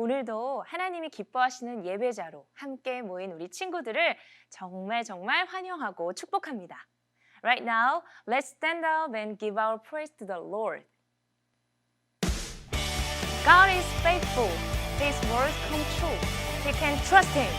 오늘도 하나님이 기뻐하시는 예배자로 함께 모인 우리 친구들을 정말 환영하고 축복합니다. Right now, let's stand up and give our praise to the Lord. God is faithful. His words come true. We can trust Him.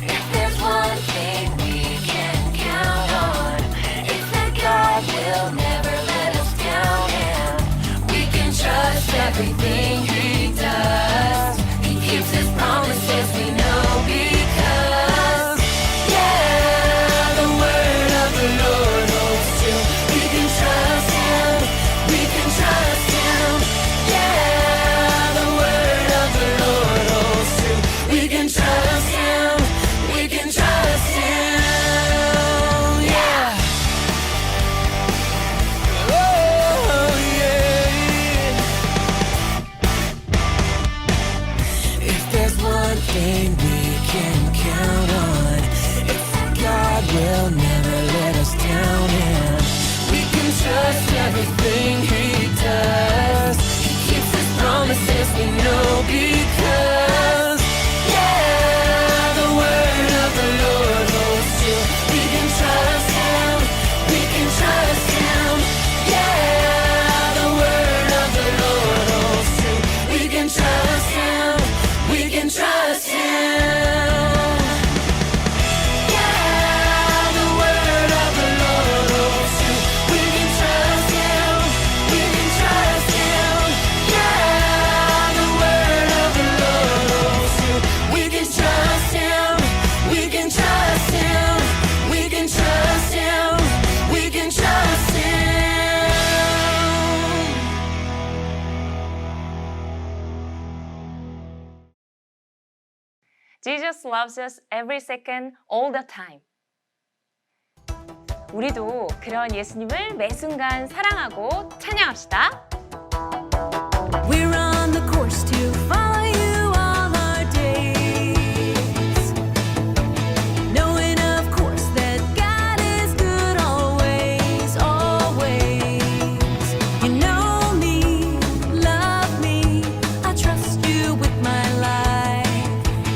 If there's one thing we can count on, it's that God will never let us down, and we can trust everything He does. He keeps His promises, we know, because the word of the Lord holds true. We can trust Him, we can trust Him. The word of the Lord holds true. We can trust Him, we can trust Him. If there's one thing we can count on, it's that God will never let us down, and we can trust everything He does. He keeps His promises, we know, because the word of the Lord holds true. We can trust Him, we can trust Him. The word of the Lord holds true. We can trust Him, we can trust Him. The word of the Lord holds true. We can trust Him, we can trust Him. The word of the Lord holds true. We can trust Him, we can trust Him. We can trust Him, we can trust Him. Jesus loves us every second, all the time. 우리도 그런 예수님을 매 순간 사랑하고 찬양합시다. We're on the course to follow you all our days, knowing of course that God is good always, always. You know me, love me, I trust you with my life.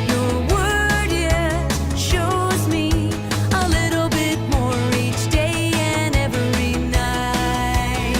Your word yet shows me a little bit more each day and every night.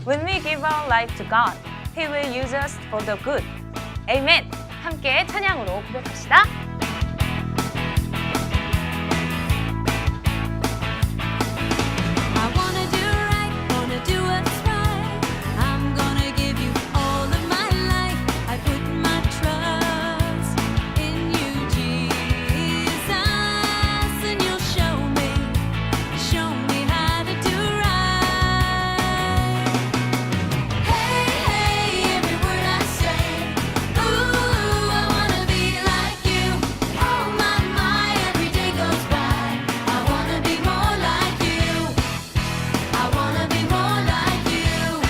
When we give our life to God, He will use us for the good. Amen. 함께 찬양으로 고백합시다. I wanna do right, wanna do what's right. I'm gonna give you all of my life. I put my trust in you, Jesus, and you'll show me how to do right. Hey, hey, every word I say. Ooh, I wanna be like you. Oh my, every day goes by. I wanna be more like you. I wanna be more like you.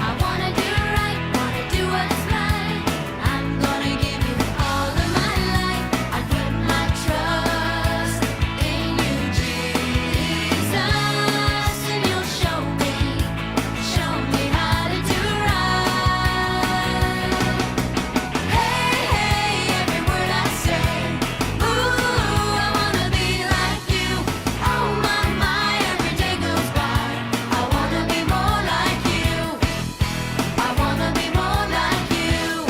I wanna do right, wanna do what's right. I'm gonna give you all of my life. I put my trust in you, Jesus, and you'll show me how to do right. Hey, hey, every word I say. Ooh, I wanna be like you. Oh my, every day goes by. I wanna be more like you. I wanna be more like you.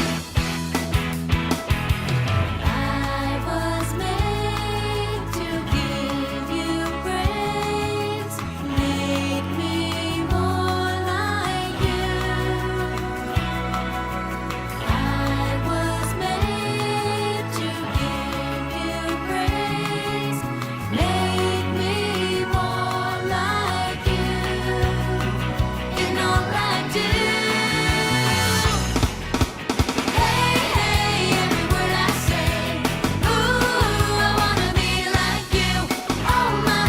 I was made to give you praise. Make me more like you. I was made to give you praise. Make me more like you in all I do. Hey, hey, every word I say. Ooh, I wanna be like you. Oh my,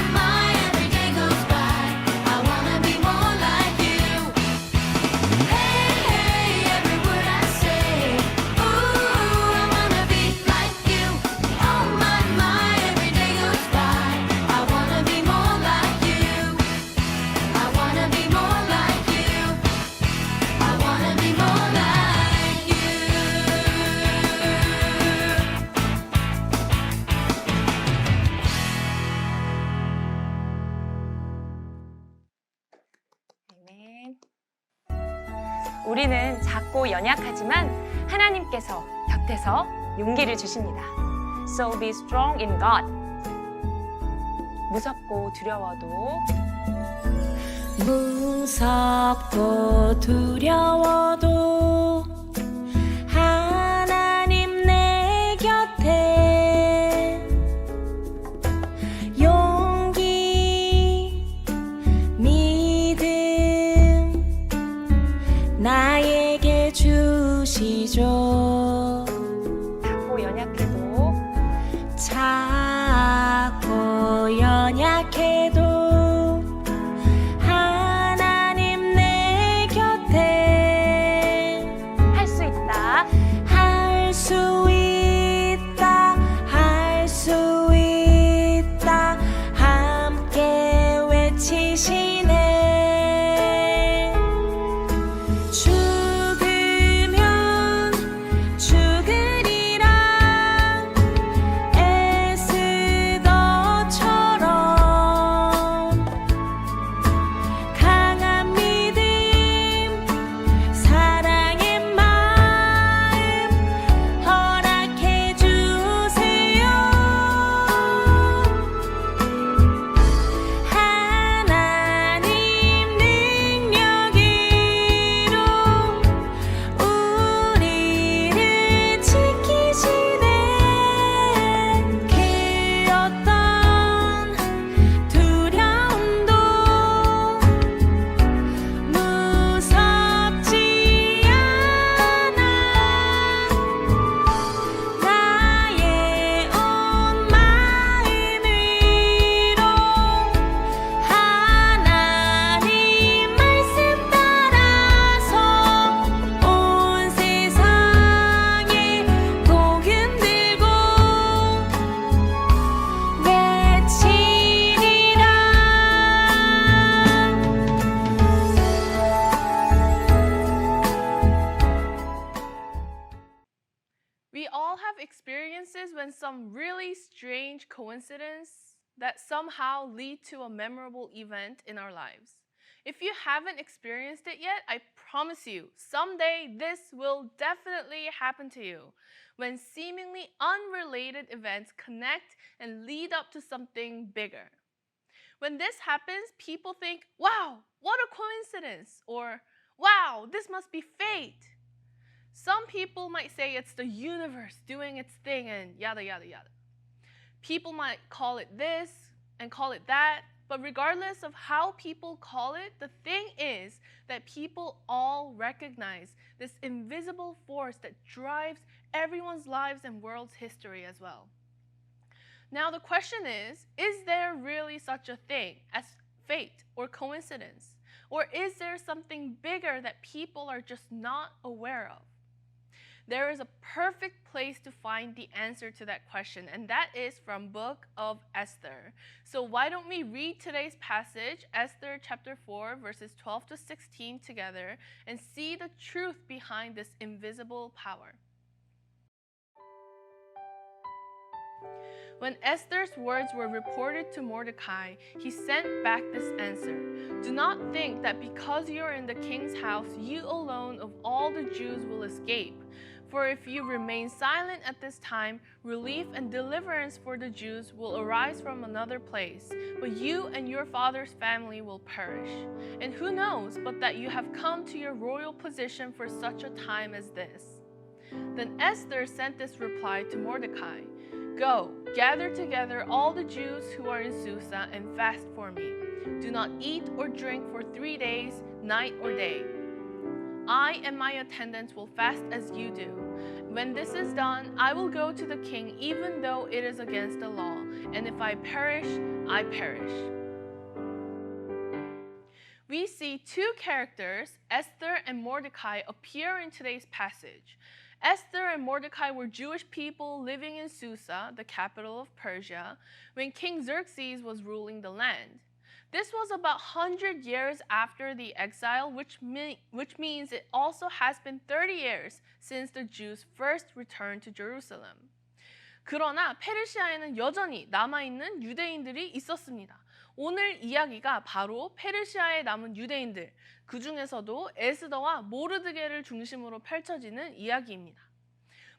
every day goes by. I wanna be more like you. Hey, hey, every word I say. Ooh, I wanna be like you. Oh my, every day goes by. I wanna be more like you. I wanna be more like you. I wanna be more like you. 아멘. 우리는 작고 연약하지만 하나님께서 곁에서 용기를 주십니다. So be strong in God. 무섭고 두려워도 무섭고 두려워도 하나님 내 곁에 용기 믿음 나에게 주시죠. 작고 연약해도 작고 연약해도 하나님 내 곁에 할 수 있다. 할 수 있다 할 수 있다 함께 외치시네. 죽으면 죽으리라 에스더처럼 강한 믿음 사랑의 마음 허락해 주세요. 하나님 능력으로 우리를 지키시네. 그 어떤 두려움도 무섭지 않아. 나의 온 마음으로 하나님 말씀 따라서 온 세상에 복음 들고 외치리라. We all have experiences when some really strange coincidence that somehow lead to a memorable event in our lives. If you haven't experienced it yet, I promise you, someday this will definitely happen to you. When seemingly unrelated events connect and lead up to something bigger. When this happens, people think, wow, what a coincidence, or wow, this must be fate. Some people might say it's the universe doing its thing and yada, yada, yada. People might call it this and call it that, but regardless of how people call it, the thing is that people all recognize this invisible force that drives everyone's lives and world's history as well. Now the question is there really such a thing as fate or coincidence? Or is there something bigger that people are just not aware of? There is a perfect place to find the answer to that question, and that is from Book of Esther. So why don't we read today's passage, Esther chapter 4, verses 12 to 16 together, and see the truth behind this invisible power. When Esther's words were reported to Mordecai, he sent back this answer. Do not think that because you are in the king's house, you alone of all the Jews will escape. For if you remain silent at this time, relief and deliverance for the Jews will arise from another place, but you and your father's family will perish. And who knows but that you have come to your royal position for such a time as this? Then Esther sent this reply to Mordecai. Go, gather together all the Jews who are in Susa and fast for me. Do not eat or drink for 3 days, night or day. I and my attendants will fast as you do. When this is done, I will go to the king even though it is against the law, and if I perish, I perish. We see two characters, Esther and Mordecai, appear in today's passage. Esther and Mordecai were Jewish people living in Susa, the capital of Persia, when King Xerxes was ruling the land. This was about 100 years after the exile, which means it also has been 30 years since the Jews first returned to Jerusalem. 그러나 페르시아에는 여전히 남아있는 유대인들이 있었습니다. 오늘 이야기가 바로 페르시아에 남은 유대인들, 그 중에서도 에스더와 모르드게를 중심으로 펼쳐지는 이야기입니다.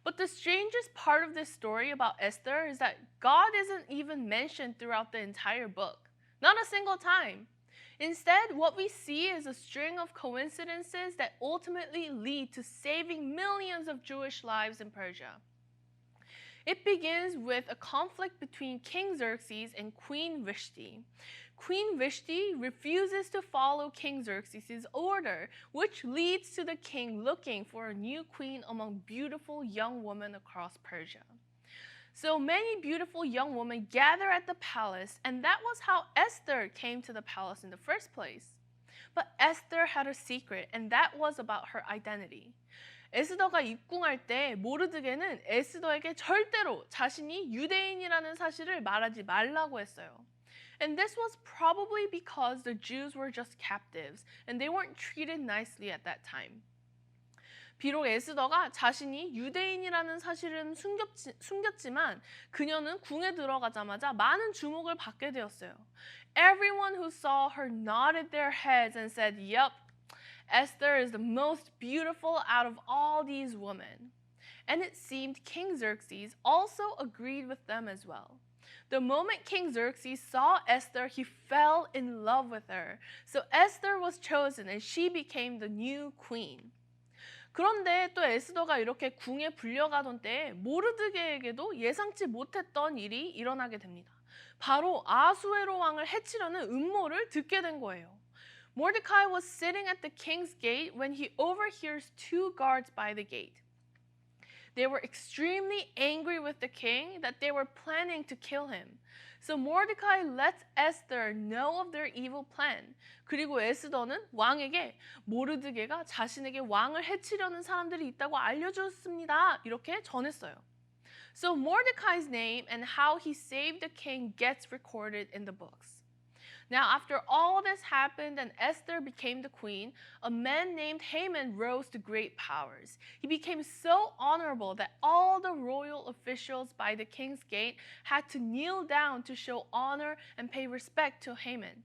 But the strangest part of this story about Esther is that God isn't even mentioned throughout the entire book. Not a single time. Instead, what we see is a string of coincidences that ultimately lead to saving millions of Jewish lives in Persia. It begins with a conflict between King Xerxes and Queen Vashti. Queen Vashti refuses to follow King Xerxes' order, which leads to the king looking for a new queen among beautiful young women across Persia. So many beautiful young women gather at the palace, and that was how Esther came to the palace in the first place. But Esther had a secret, and that was about her identity. 에스더가 입궁할 때 모르드게는 에스더에게 절대로 자신이 유대인이라는 사실을 말하지 말라고 했어요. And this was probably because the Jews were just captives, and they weren't treated nicely at that time. 비록 에스더가 자신이 유대인이라는 사실은 숨겼지만 그녀는 궁에 들어가자마자 많은 주목을 받게 되었어요. Everyone who saw her nodded their heads and said, "Yep, Esther is the most beautiful out of all these women." And it seemed King Xerxes also agreed with them as well. The moment King Xerxes saw Esther, he fell in love with her. So Esther was chosen and she became the new queen. 그런데 또 에스더가 이렇게 궁에 불려가던 때에 모르드게에게도 예상치 못했던 일이 일어나게 됩니다. 바로 아수에로 왕을 해치려는 음모를 듣게 된 거예요. Mordecai was sitting at the king's gate when he overhears two guards by the gate. They were extremely angry with the king that they were planning to kill him. So Mordecai lets Esther know of their evil plan. 그리고 에스더는 왕에게 모르드게가 자신에게 왕을 해치려는 사람들이 있다고 알려줬습니다. 이렇게 전했어요. So Mordecai's name and how he saved the king gets recorded in the books. Now, after all this happened and Esther became the queen, a man named Haman rose to great powers. He became so honorable that all the royal officials by the king's gate had to kneel down to show honor and pay respect to Haman.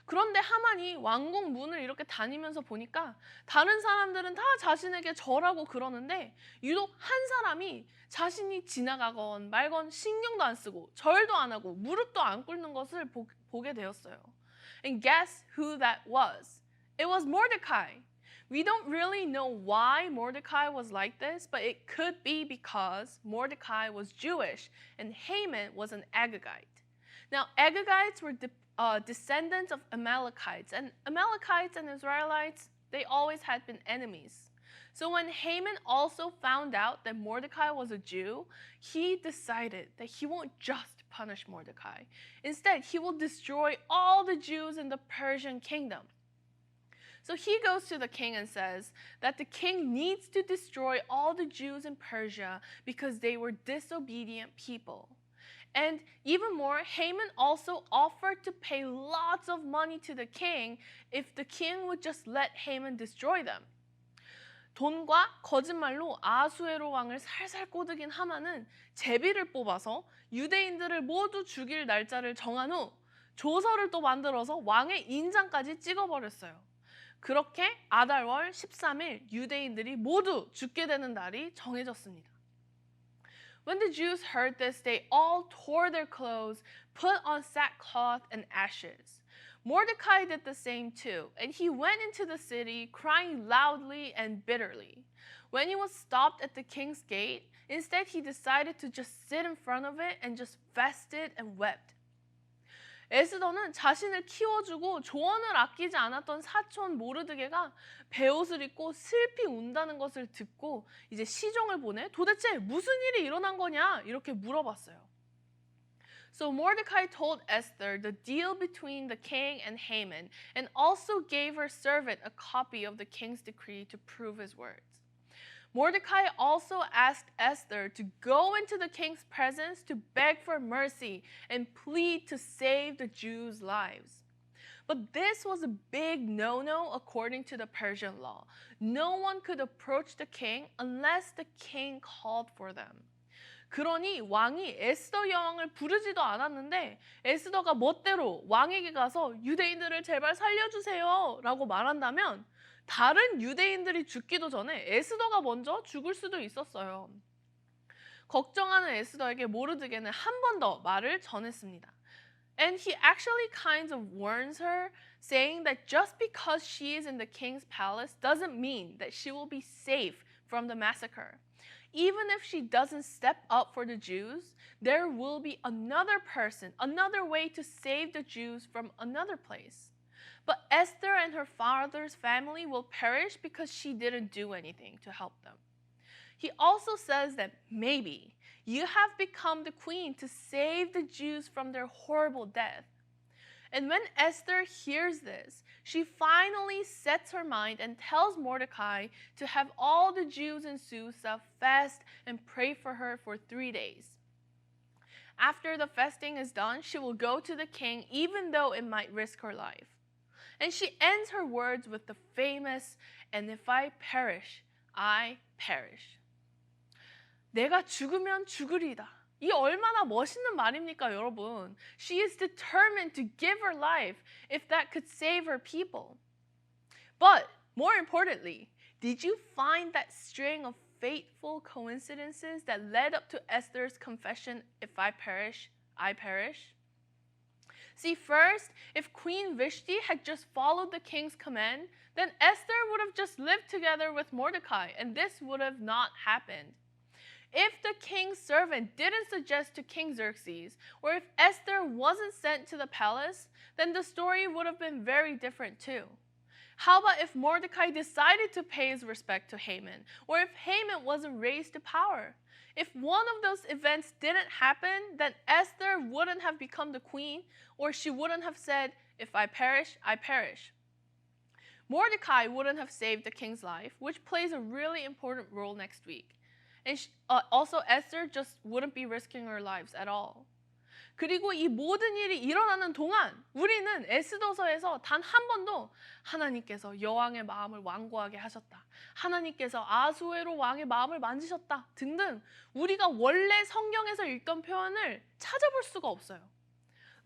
그런데 하만이 왕궁 문을 이렇게 다니면서 보니까 다른 사람들은 다 자신에게 절하고 그러는데 유독 한 사람이 자신이 지나가건 말건 신경도 안 쓰고 절도 안 하고 무릎도 안 꿇는 것을 보게 되었어요. And guess who that was? It was Mordecai. We don't really know why Mordecai was like this, but it could be because Mordecai was Jewish and Haman was an Agagite. Now, Agagites were descendants of Amalekites, and Amalekites and Israelites, they always had been enemies. So when Haman also found out that Mordecai was a Jew, he decided that he won't just punish Mordecai. Instead, he will destroy all the Jews in the Persian kingdom. So he goes to the king and says that the king needs to destroy all the Jews in Persia because they were disobedient people. And even more, Haman also offered to pay lots of money to the king if the king would just let Haman destroy them. 돈과 거짓말로 아수에로 왕을 살살 꼬드긴 하만은 제비를 뽑아서 유대인들을 모두 죽일 날짜를 정한 후 조서를 또 만들어서 왕의 인장까지 찍어버렸어요. 그렇게 아달월 13일 유대인들이 모두 죽게 되는 날이 정해졌습니다. When the Jews heard this, they all tore their clothes, put on sackcloth and ashes. Mordecai did the same too, and he went into the city crying loudly and bitterly. When he was stopped at the king's gate, instead he decided to just sit in front of it and just fasted and wept. 에스더는 자신을 키워주고 조언을 아끼지 않았던 사촌 모르드게가 베옷을 입고 슬피 운다는 것을 듣고 이제 시종을 보내 도대체 무슨 일이 일어난 거냐 이렇게 물어봤어요. So Mordecai told Esther the deal between the king and Haman and also gave her servant a copy of the king's decree to prove his words. Mordecai also asked Esther to go into the king's presence to beg for mercy and plead to save the Jews' lives. But this was a big no-no according to the Persian law. No one could approach the king unless the king called for them. 그러니 왕이 에스더 여왕을 부르지도 않았는데 에스더가 멋대로 왕에게 가서 유대인들을 제발 살려주세요 라고 말한다면 다른 유대인들이 죽기도 전에 에스더가 먼저 죽을 수도 있었어요. 걱정하는 에스더에게 모르드게는 한 번 더 말을 전했습니다. And he actually kind of warns her, saying that just because she is in the king's palace doesn't mean that she will be safe from the massacre. Even if she doesn't step up for the Jews, there will be another person, another way to save the Jews from another place. But Esther and her father's family will perish because she didn't do anything to help them. He also says that maybe you have become the queen to save the Jews from their horrible death. And when Esther hears this, she finally sets her mind and tells Mordecai to have all the Jews in Susa fast and pray for her for 3 days. After the fasting is done, she will go to the king even though it might risk her life. And she ends her words with the famous, and if I perish, I perish. 내가 죽으면 죽으리다. 이 얼마나 멋있는 말입니까, 여러분? She is determined to give her life if that could save her people. But more importantly, did you find that string of fateful coincidences that led up to Esther's confession, if I perish, I perish? See, first, if Queen Vashti had just followed the king's command, then Esther would have just lived together with Mordecai, and this would have not happened. If the king's servant didn't suggest to King Xerxes, or if Esther wasn't sent to the palace, then the story would have been very different too. How about if Mordecai decided to pay his respect to Haman, or if Haman wasn't raised to power? If one of those events didn't happen, then Esther wouldn't have become the queen, or she wouldn't have said, if I perish, I perish. Mordecai wouldn't have saved the king's life, which plays a really important role next week. And also Esther just wouldn't be risking her lives at all. 그리고 이 모든 일이 일어나는 동안 우리는 에스더서에서 단 한 번도 하나님께서 여왕의 마음을 완고하게 하셨다, 하나님께서 아수에로 왕의 마음을 만지셨다 등등 우리가 원래 성경에서 읽던 표현을 찾아볼 수가 없어요.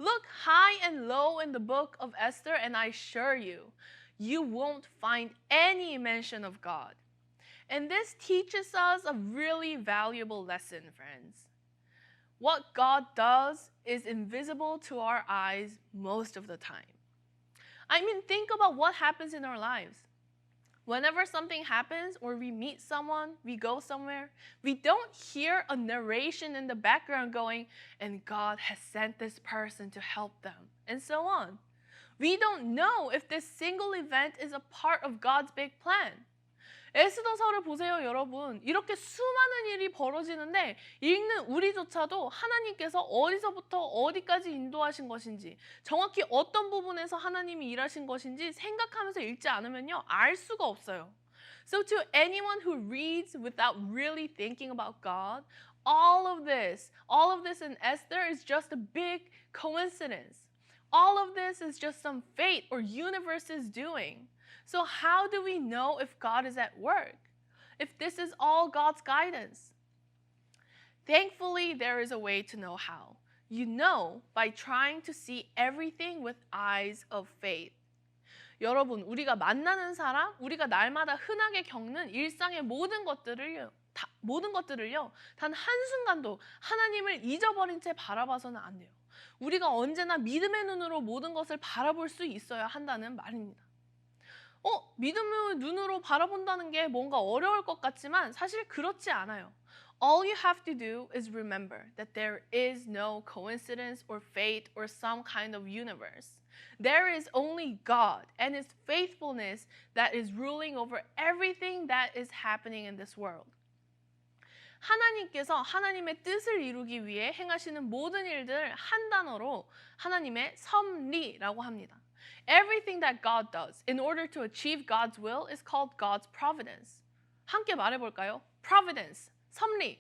Look high and low in the book of Esther and I assure you, you won't find any mention of God. And this teaches us a really valuable lesson, friends. What God does is invisible to our eyes most of the time. I mean, think about what happens in our lives. Whenever something happens or we meet someone, we go somewhere, we don't hear a narration in the background going, and God has sent this person to help them, and so on. We don't know if this single event is a part of God's big plan. 에스더서를 보세요, 여러분. 이렇게 수많은 일이 벌어지는데 읽는 우리조차도 하나님께서 어디서부터 어디까지 인도하신 것인지, 정확히 어떤 부분에서 하나님이 일하신 것인지 생각하면서 읽지 않으면요, 알 수가 없어요. So to anyone who reads without really thinking about God, all of this in Esther is just a big coincidence. All of this is just some fate or universe's doing. So how do we know if God is at work? If this is all God's guidance? Thankfully, there is a way to know how. You know by trying to see everything with eyes of faith. 여러분, 우리가 만나는 사람, 우리가 날마다 흔하게 겪는 일상의 모든 것들을요, 단 한순간도 하나님을 잊어버린 채 바라봐서는 안 돼요. 우리가 언제나 믿음의 눈으로 모든 것을 바라볼 수 있어야 한다는 말입니다. 믿음의 눈으로 바라본다는 게 뭔가 어려울 것 같지만 사실 그렇지 않아요. All you have to do is remember that there is no coincidence or fate or some kind of universe. There is only God and His faithfulness that is ruling over everything that is happening in this world. 하나님께서 하나님의 뜻을 이루기 위해 행하시는 모든 일들을 한 단어로 하나님의 섭리라고 합니다. Everything that God does in order to achieve God's will is called God's providence. 함께 말해볼까요? Providence, 섭리.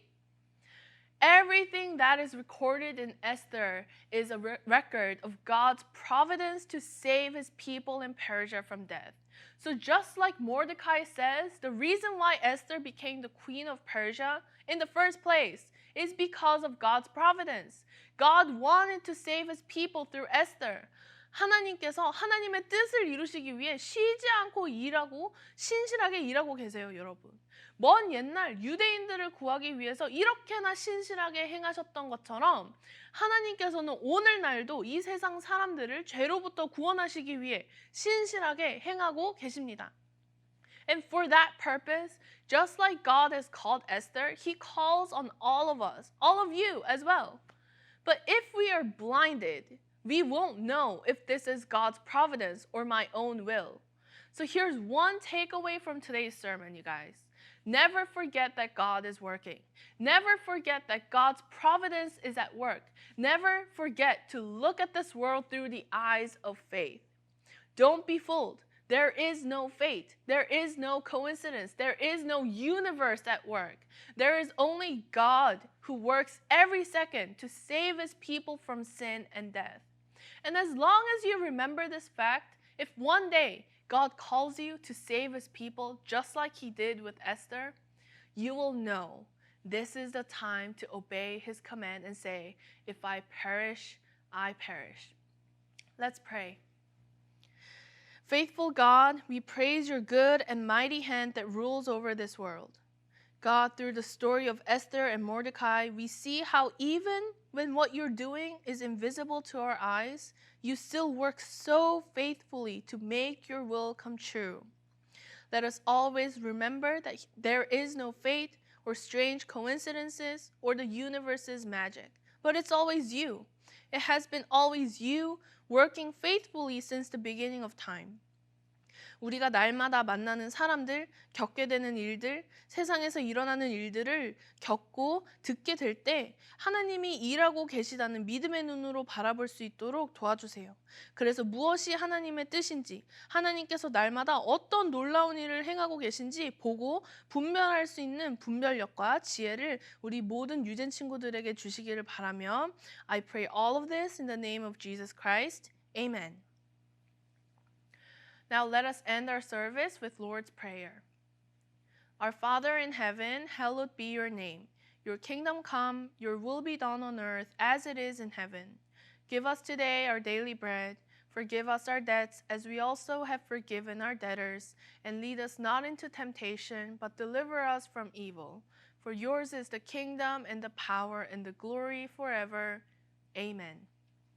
Everything that is recorded in Esther is a record of God's providence to save His people in Persia from death. So just like Mordecai says, the reason why Esther became the queen of Persia in the first place is because of God's providence. God wanted to save His people through Esther. 하나님께서 하나님의 뜻을 이루시기 위해 쉬지 않고 일하고 신실하게 일하고 계세요, 여러분. 먼 옛날 유대인들을 구하기 위해서 이렇게나 신실하게 행하셨던 것처럼 하나님께서는 오늘날도 이 세상 사람들을 죄로부터 구원하시기 위해 신실하게 행하고 계십니다. And for that purpose, just like God has called Esther, He calls on all of us, all of you as well. But if we are blinded, we won't know if this is God's providence or my own will. So here's one takeaway from today's sermon, you guys. Never forget that God is working. Never forget that God's providence is at work. Never forget to look at this world through the eyes of faith. Don't be fooled. There is no fate. There is no coincidence. There is no universe at work. There is only God who works every second to save His people from sin and death. And as long as you remember this fact, if one day God calls you to save His people just like He did with Esther, you will know this is the time to obey His command and say, if I perish, I perish. Let's pray. Faithful God, we praise your good and mighty hand that rules over this world. God, through the story of Esther and Mordecai, we see how even when what you're doing is invisible to our eyes, you still work so faithfully to make your will come true. Let us always remember that there is no fate or strange coincidences or the universe's magic, but it's always you. It has been always you working faithfully since the beginning of time. 우리가 날마다 만나는 사람들, 겪게 되는 일들, 세상에서 일어나는 일들을 겪고 듣게 될 때 하나님이 일하고 계시다는 믿음의 눈으로 바라볼 수 있도록 도와주세요. 그래서 무엇이 하나님의 뜻인지, 하나님께서 날마다 어떤 놀라운 일을 행하고 계신지 보고 분별할 수 있는 분별력과 지혜를 우리 모든 유젠 친구들에게 주시기를 바라며 I pray all of this in the name of Jesus Christ. Amen. Now let us end our service with Lord's Prayer. Our Father in heaven, hallowed be your name. Your kingdom come, your will be done on earth as it is in heaven. Give us today our daily bread. Forgive us our debts as we also have forgiven our debtors. And lead us not into temptation, but deliver us from evil. For yours is the kingdom and the power and the glory forever. Amen.